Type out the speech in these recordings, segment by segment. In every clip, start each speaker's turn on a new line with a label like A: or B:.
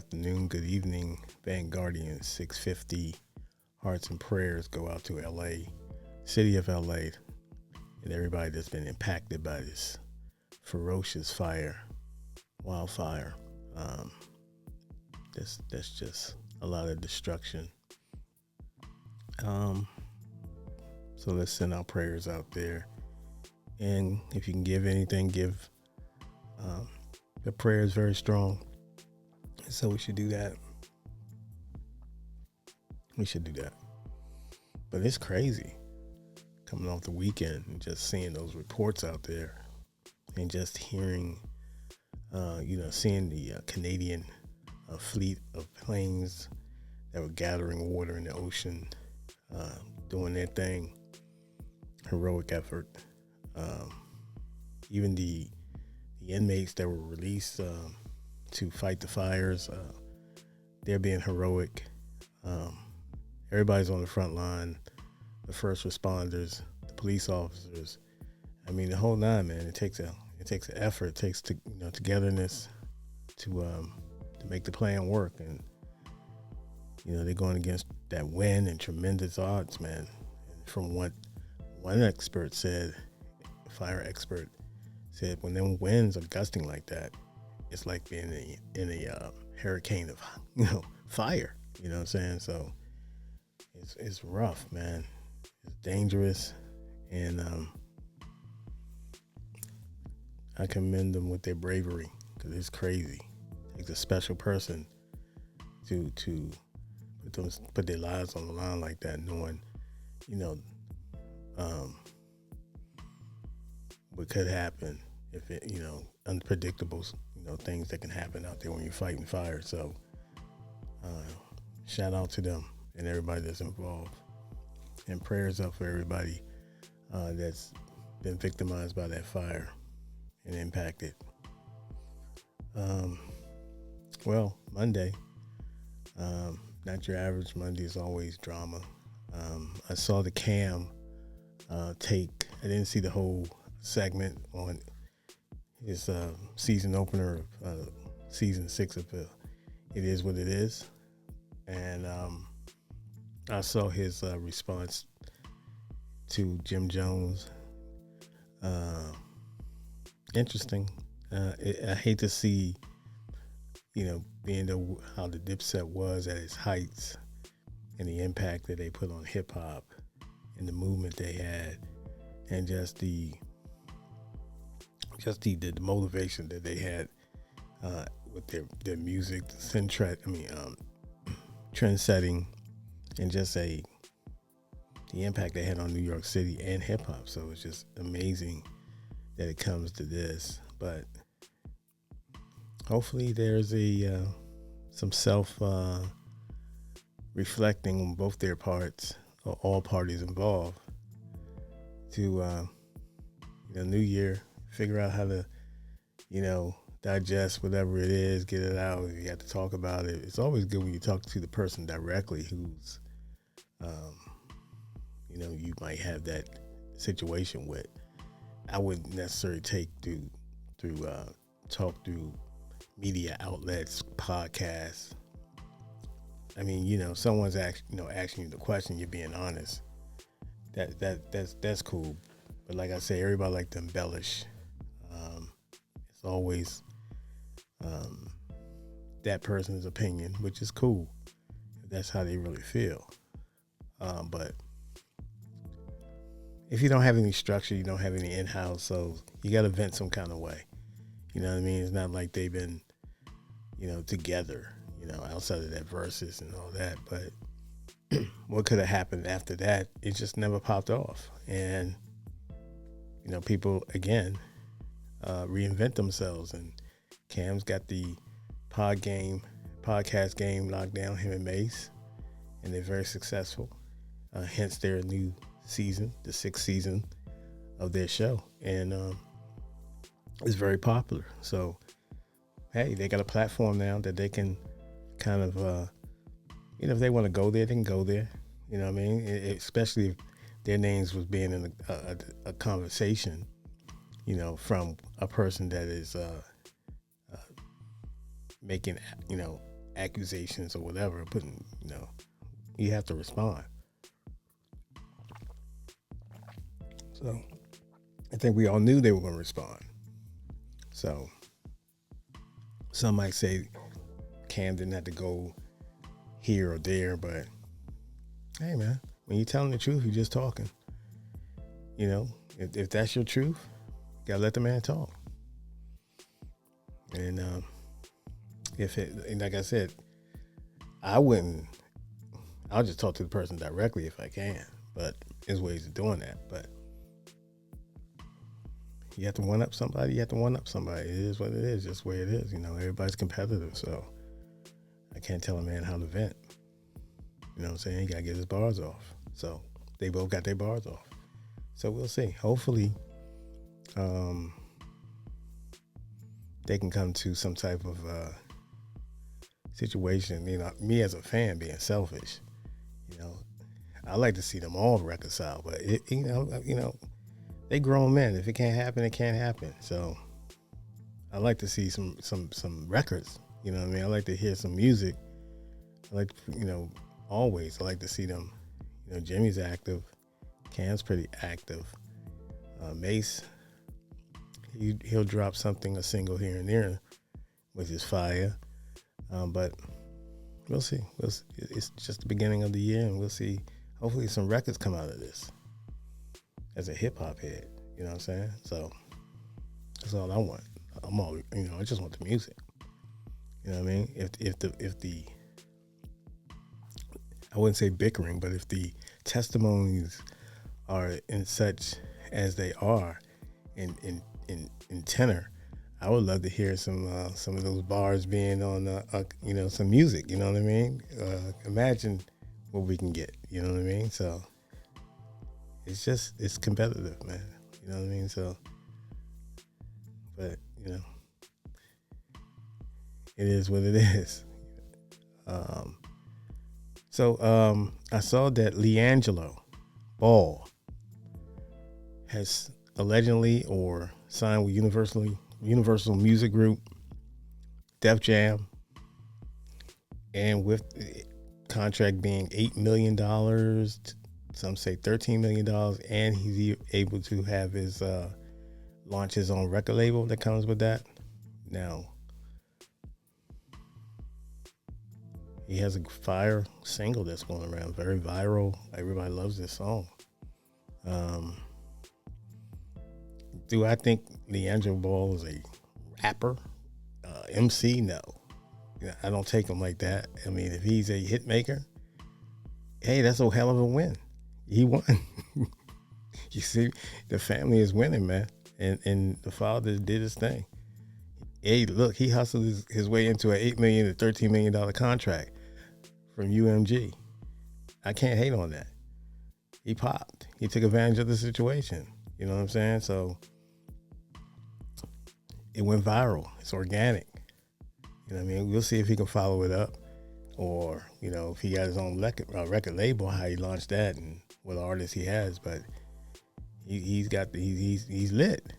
A: afternoon, good evening, Vanguardians. 6:50 hearts and prayers go out to LA, city of LA, and everybody that's been impacted by this ferocious wildfire. Um, that's just a lot of destruction. Um, so let's send our prayers out there. And if you can give anything, give. The prayer is very strong. So we should do that. But it's crazy coming off the weekend and just seeing those reports out there and just hearing, seeing the Canadian fleet of planes that were gathering water in the ocean, doing their thing, heroic effort. Even the inmates that were released to fight the fires, they're being heroic. Everybody's on the front line, the first responders, the police officers. I mean, the whole nine, man. It takes an effort. It takes togetherness to make the plan work. And they're going against that wind and tremendous odds, man. And from what one expert said, a fire expert said, when them winds are gusting like that, it's like being in a hurricane of fire. You know what I'm saying? So it's rough, man. It's dangerous, and I commend them with their bravery because it's crazy. It takes a special person to put their lives on the line like that, knowing what could happen if it unpredictable things that can happen out there when you're fighting fire. So shout out to them and everybody that's involved, and prayers up for everybody that's been victimized by that fire and impacted. Monday, not your average Monday, is always drama. I saw the Cam take. I didn't see the whole segment on his season opener of season 6 of It Is What It Is, and I saw his response to Jim Jones. Interesting. I hate to see, being how the Dipset was at its heights and the impact that they put on hip hop and the movement they had, and just the motivation that they had with their music, trend setting, and just the impact they had on New York City and hip hop. So it's just amazing that it comes to this, but hopefully there's some self reflecting on both their parts, or all parties involved, to New Year, figure out how to digest whatever it is, get it out. If you have to talk about it, it's always good when you talk to the person directly who's you might have that situation with. I wouldn't necessarily take through talk through media outlets, podcasts. I mean, someone's asking you the question, you're being honest. That's cool. But like I say, everybody like to embellish. It's always that person's opinion, which is cool if that's how they really feel. But if you don't have any structure, you don't have any in-house, so you got to vent some kind of way. You know what I mean? It's not like they've been, together, outside of that verses and all that. But what could have happened after that? It just never popped off. And, people, again, reinvent themselves. And Cam's got the podcast game locked down, him and Mace. And they're very successful. Hence their new season, the 6th season of their show. And it's very popular. So, hey, they got a platform now that they can kind of, if they want to go there, they can go there. You know what I mean? Especially if their names was being in a conversation, from a person that is making, accusations or whatever, putting, you have to respond. So I think we all knew they were going to respond. So some might say Cam didn't have to go here or there, but hey, man, when you're telling the truth, you're just talking. If that's your truth, you gotta let the man talk. And and like I said, I'll just talk to the person directly if I can. But there's ways of doing that. But you have to one up somebody. It is what it is, just the way it is. Everybody's competitive, so I can't tell a man how to vent. You know what I'm saying? He got to get his bars off. So they both got their bars off. So we'll see. Hopefully, they can come to some type of situation. Me as a fan being selfish, I like to see them all reconcile. But they grown men. If it can't happen, it can't happen. So I like to see some records. You know what I mean? I like to hear some music. I like, always. I like to see them. Jimmy's active. Cam's pretty active. Mace, he'll drop something, a single here and there, with his fire. But we'll see. It's just the beginning of the year, and we'll see. Hopefully, some records come out of this. As a hip hop head, you know what I'm saying? So that's all I want. I just want the music. You know what I mean? If the I wouldn't say bickering, but if the testimonies are in such as they are in tenor, I would love to hear some of those bars being on some music. You know what I mean? Imagine what we can get. You know what I mean? So it's competitive, man. You know what I mean? So, but it is what it is. So I saw that LiAngelo Ball has allegedly or signed with Universal Music Group, Def Jam, and with the contract being $8 million, some say $13 million, and he's able to have his launch his own record label that comes with that. Now, he has a fire single that's going around, very viral. Everybody loves this song. Do I think LiAngelo Ball is a rapper, MC? No. I don't take him like that. I mean, if he's a hit maker, hey, that's a hell of a win. He won. You see, the family is winning, man. And the father did his thing. Hey, look, he hustled his way into an $8 million to $13 million contract from UMG. I can't hate on that. He popped. He took advantage of the situation. You know what I'm saying? So it went viral. It's organic. You know what I mean? We'll see if he can follow it up, or if he got his own record label, how he launched that and what artists he has. But he's lit.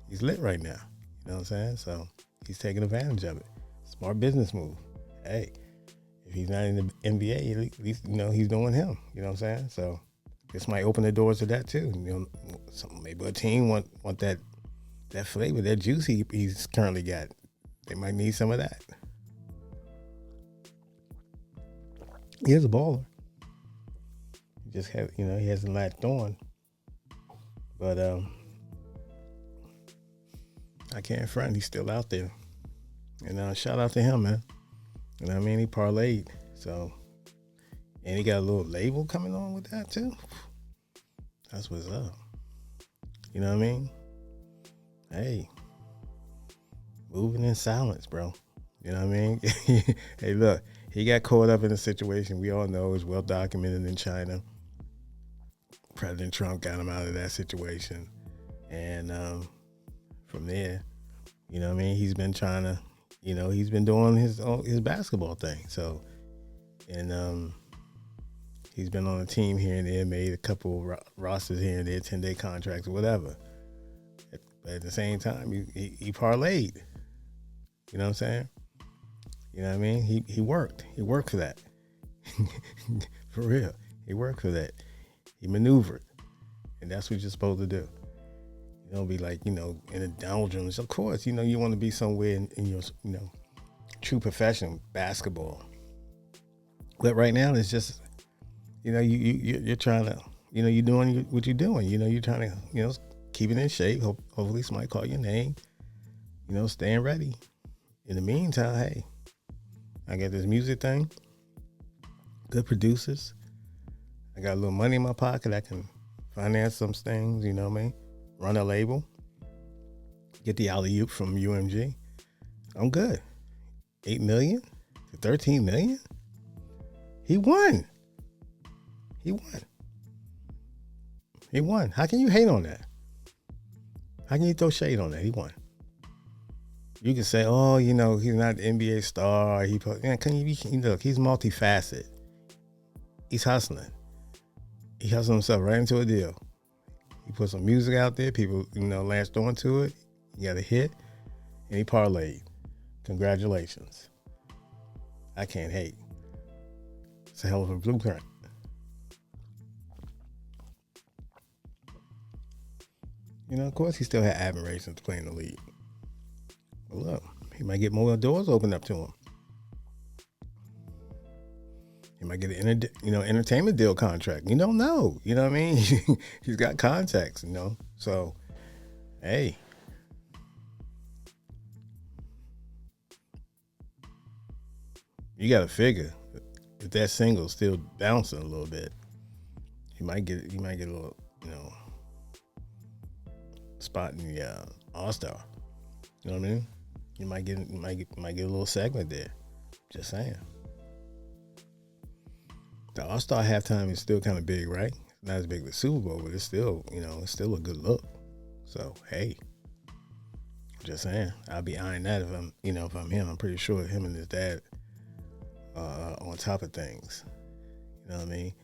A: He's lit right now. You know what I'm saying? So he's taking advantage of it. Smart business move. Hey, if he's not in the NBA, at least he's doing him. You know what I'm saying? So this might open the doors to that too. Maybe a team want that flavor, that juice he's currently got. They might need some of that. He is a baller. He just he hasn't latched on. But I can't front. He's still out there. And shout out to him, man. You know what I mean? He parlayed. So, and he got a little label coming on with that too. That's what's up. You know what I mean? Hey, moving in silence, bro. You know what I mean? Hey, look, he got caught up in a situation we all know is well documented in China. President Trump got him out of that situation. And from there, you know what I mean? He's been trying to, he's been doing his basketball thing. So, and he's been on a team here and there, made a couple rosters here and there, 10-day contracts or whatever. But at the same time, he parlayed. You know what I'm saying? You know what I mean? He worked. He worked for that. For real. He worked for that. He maneuvered. And that's what you're supposed to do. You don't be like, in the doldrums. Of course, you want to be somewhere in your, true profession, basketball. But right now, it's just, you're trying to, you're doing what you're doing. You're trying to, keep it in shape. Hopefully somebody call your name, staying ready. In the meantime, hey, I got this music thing, good producers. I got a little money in my pocket. I can finance some things, you know what I mean? Run a label, get the alley-oop from UMG. I'm good. 8 million to 13 million. He won. How can you hate on that? How can you throw shade on that? He won. You can say, oh, he's not an NBA star. Look, he's multifaceted. He's hustling. He hustled himself right into a deal. He put some music out there. People, latched onto it. He got a hit, and he parlayed. Congratulations. I can't hate. It's a hell of a blueprint. Of course, he still had admiration to play in the league. But look, he might get more doors opened up to him. He might get an entertainment deal contract. You don't know. You know what I mean? He's got contacts, So, hey. You got to figure if that single's still bouncing a little bit, he might get a little, spot in the All-Star. You know what I mean? You might get a little segment there. Just saying. The All-Star halftime is still kind of big, right? Not as big as the Super Bowl, but it's still, it's still a good look. So, hey, just saying, I'll be eyeing that if I'm him. I'm pretty sure him and his dad on top of things. You know what I mean?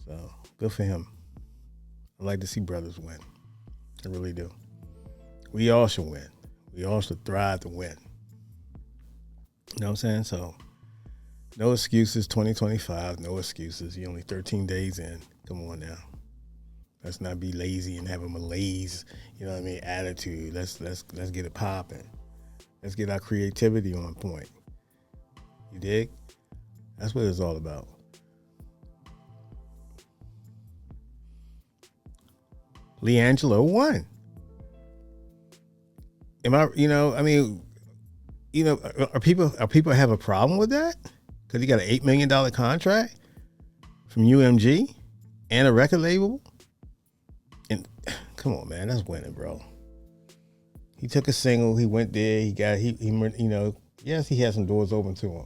A: So, good for him. I like to see brothers win. I really do. We all should win. We all should thrive to win. You know what I'm saying? So, no excuses, 2025, no excuses. You're only 13 days in. Come on now. Let's not be lazy and have a malaise, attitude. Let's get it popping. Let's get our creativity on point. You dig? That's what it's all about. LiAngelo won. Are people have a problem with that? Because he got an $8 million contract from UMG and a record label. And come on, man, that's winning, bro. He took a single. He went there. Yes, he had some doors open to him.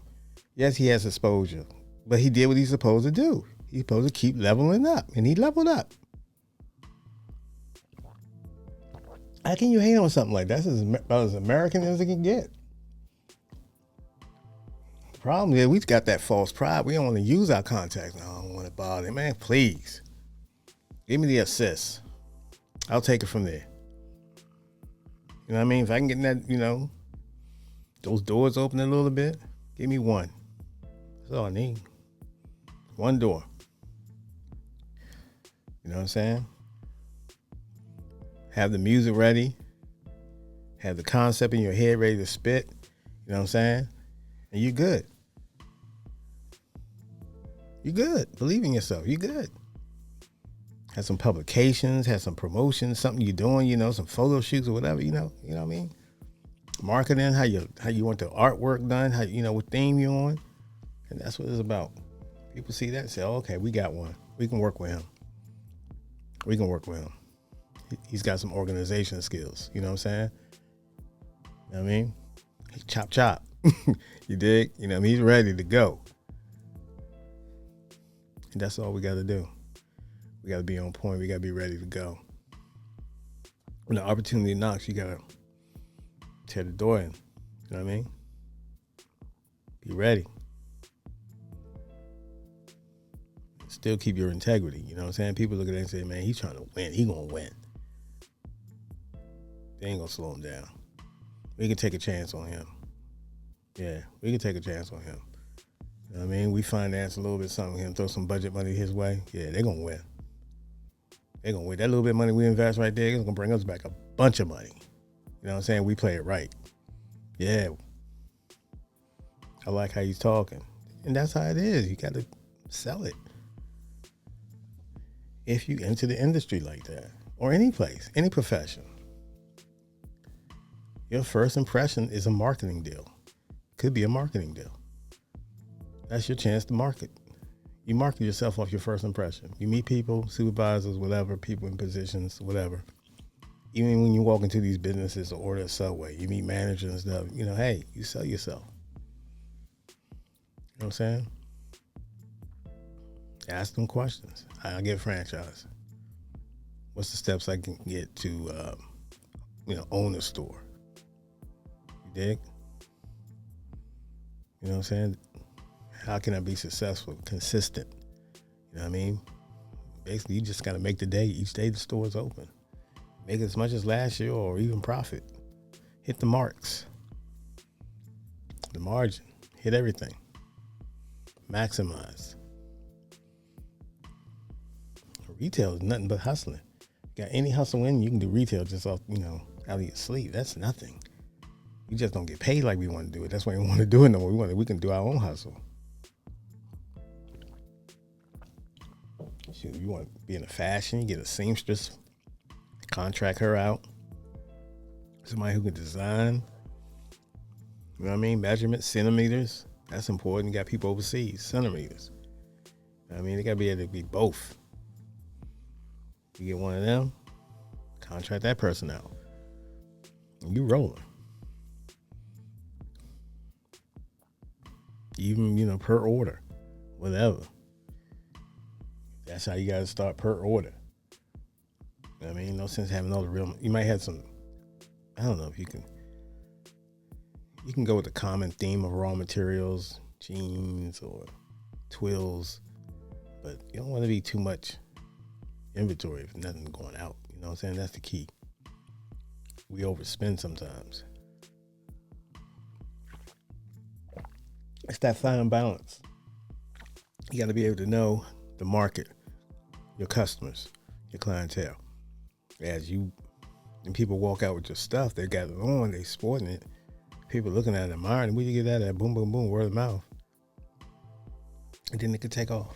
A: Yes, he has exposure, but he did what he's supposed to do. He's supposed to keep leveling up, and he leveled up. How can you hate on something like that? That's about as American as it can get. The problem is we've got that false pride. We don't want to use our contacts. No, I don't want to bother him. Man, please. Give me the assist. I'll take it from there. You know what I mean? If I can get that, those doors open a little bit, give me one. That's all I need. One door. You know what I'm saying? Have the music ready. Have the concept in your head ready to spit. You know what I'm saying? And you're good. You're good. Believe in yourself. You're good. Have some publications, have some promotions, something you're doing, some photo shoots or whatever, you know what I mean? Marketing, how you want the artwork done, how what theme you're on. And that's what it's about. People see that and say, oh, okay, we got one. We can work with him. He's got some organization skills. You know what I'm saying? You know what I mean? Chop. You dig? He's ready to go. And that's all we got to do. We got to be on point. We got to be ready to go. When the opportunity knocks, you got to tear the door in. You know what I mean? Be ready. Still keep your integrity. You know what I'm saying? People look at that and say, man, he's trying to win. He going to win. They ain't going to slow him down. We can take a chance on him. Yeah, we can take a chance on him. You know what I mean? We finance a little bit something with him, throw some budget money his way. Yeah, they're gonna win. They're gonna win. That little bit of money we invest right there is gonna bring us back a bunch of money. You know what I'm saying? We play it right. Yeah, I like how he's talking. And that's how it is. You gotta sell it. If you enter the industry like that, or any place, any profession, your first impression is a marketing deal. Could be a marketing deal. That's your chance to market. You market yourself off your first impression. You meet people, supervisors, whatever, people in positions, whatever. Even when you walk into these businesses or order a Subway, you meet managers and stuff. You know, hey, you sell yourself. You know what I'm saying? Ask them questions. I get franchise. What's the steps I can get to, own a store? You dig? You know what I'm saying? How can I be successful, consistent? You know what I mean? Basically, you just got to make the day. Each day the store is open. Make as much as last year or even profit. Hit the marks. The margin. Hit everything. Maximize. Retail is nothing but hustling. Got any hustle in, you can do retail just off, out of your sleep. That's nothing. We just don't get paid like we want to do it. That's why we want to do it no more. We can do our own hustle. Shoot, you want to be in a fashion, you get a seamstress, contract her out. Somebody who can design. You know what I mean? Measurements, centimeters. That's important. You got people overseas, centimeters. I mean, they got to be able to be both. You get one of them, contract that person out. And you rolling. Even, per order, whatever. That's how you got to start, per order. You know what I mean? No sense having all the real. You might have some. I don't know if you can. You can go with the common theme of raw materials, jeans or twills, but you don't want to be too much inventory if nothing's going out. You know what I'm saying? That's the key. We overspend sometimes. It's that fine balance. You got to be able to know the market, your customers, your clientele. As you and people walk out with your stuff, they got it on, they sporting it. People looking at it, admiring. Where you get that at? Boom, boom, boom, word of mouth. And then it could take off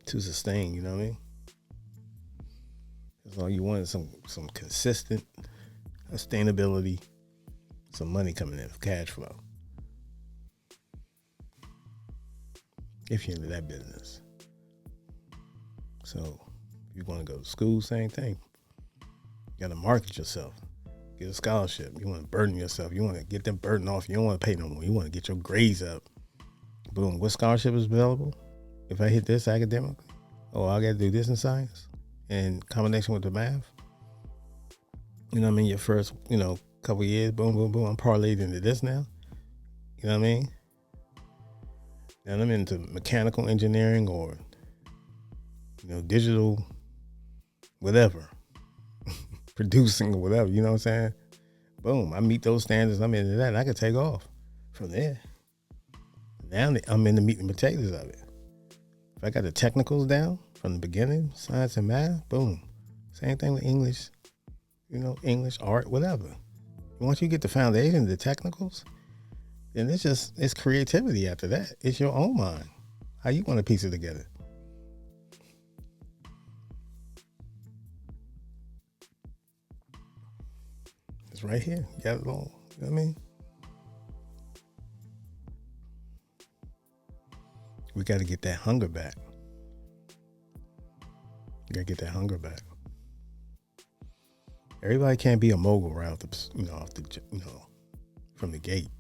A: to sustain. You know what I mean? As long as you want some consistent sustainability, some money coming in, cash flow. If you're into that business. So if you want to go to school, same thing. You got to market yourself. Get a scholarship. You want to burden yourself. You want to get them burden off. You don't want to pay no more. You want to get your grades up. Boom. What scholarship is available? If I hit this academically, I got to do this in science in combination with the math. You know what I mean? Your first, couple years, boom, boom, boom. I'm parlayed into this now. You know what I mean? And I'm into mechanical engineering or, digital, whatever. Producing or whatever, you know what I'm saying? Boom, I meet those standards, I'm into that, and I can take off from there. Now I'm in the meat and potatoes of it. If I got the technicals down from the beginning, science and math, boom. Same thing with English, English, art, whatever. Once you get the foundation, the technicals, then it's creativity after that. It's your own mind. How you want to piece it together. It's right here. You got it all. You know what I mean? We got to get that hunger back. You got to get that hunger back. Everybody can't be a mogul right off from the gate.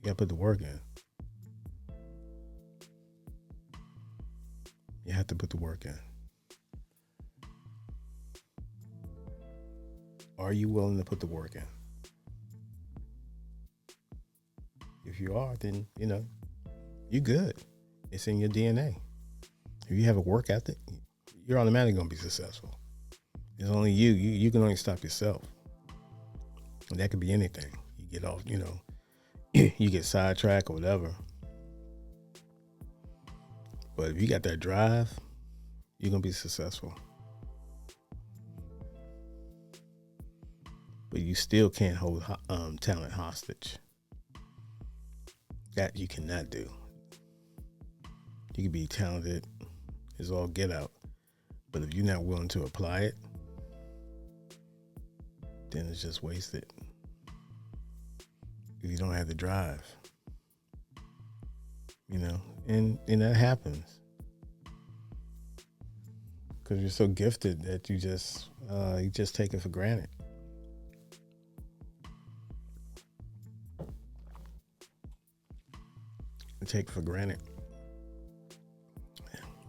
A: You got to put the work in. You have to put the work in. Are you willing to put the work in? If you are, then, you're good. It's in your DNA. If you have a work ethic, you're automatically going to be successful. It's only you. You can only stop yourself. And that could be anything. You get off, you get sidetracked or whatever. But if you got that drive, you're going to be successful. But you still can't hold talent hostage. That you cannot do. You can be talented as all get out. But if you're not willing to apply it, then it's just wasted. If you don't have the drive. And that happens. Because you're so gifted that you just take it for granted. You take it for granted.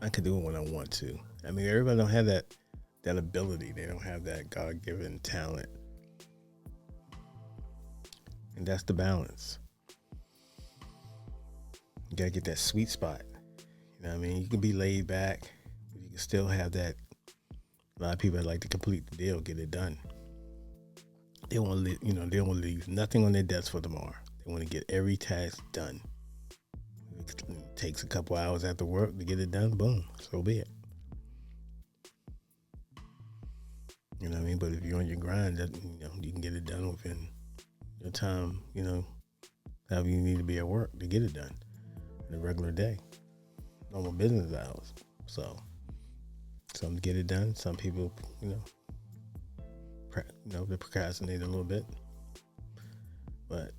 A: I can do it when I want to. I mean, everybody don't have that ability. They don't have that God-given talent. And that's the balance. You got to get that sweet spot. You know what I mean? You can be laid back, but you can still have that. A lot of people like to complete the deal, get it done. They want to, they don't want to leave nothing on their desk for tomorrow. They want to get every task done. It takes a couple hours after work to get it done. Boom, so be it. You know what I mean? But if you're on your grind, you can get it done within your time. However you need to be at work to get it done in a regular day, normal business hours. So, some get it done. Some people, they procrastinate a little bit, but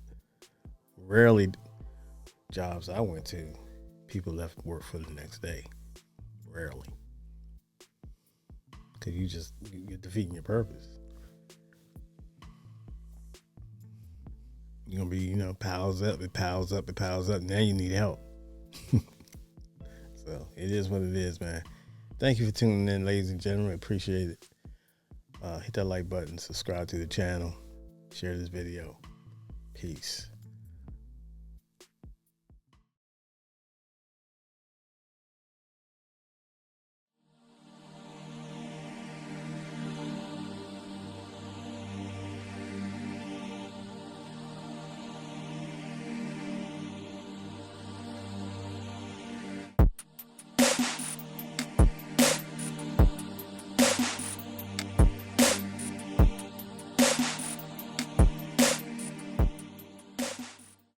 A: rarely jobs I went to, people left work for the next day. Rarely. Because you're defeating your purpose. You're going to be, piles up. Now you need help. So it is what it is, man. Thank you for tuning in, ladies and gentlemen. Appreciate it. Hit that like button, subscribe to the channel, share this video. Peace.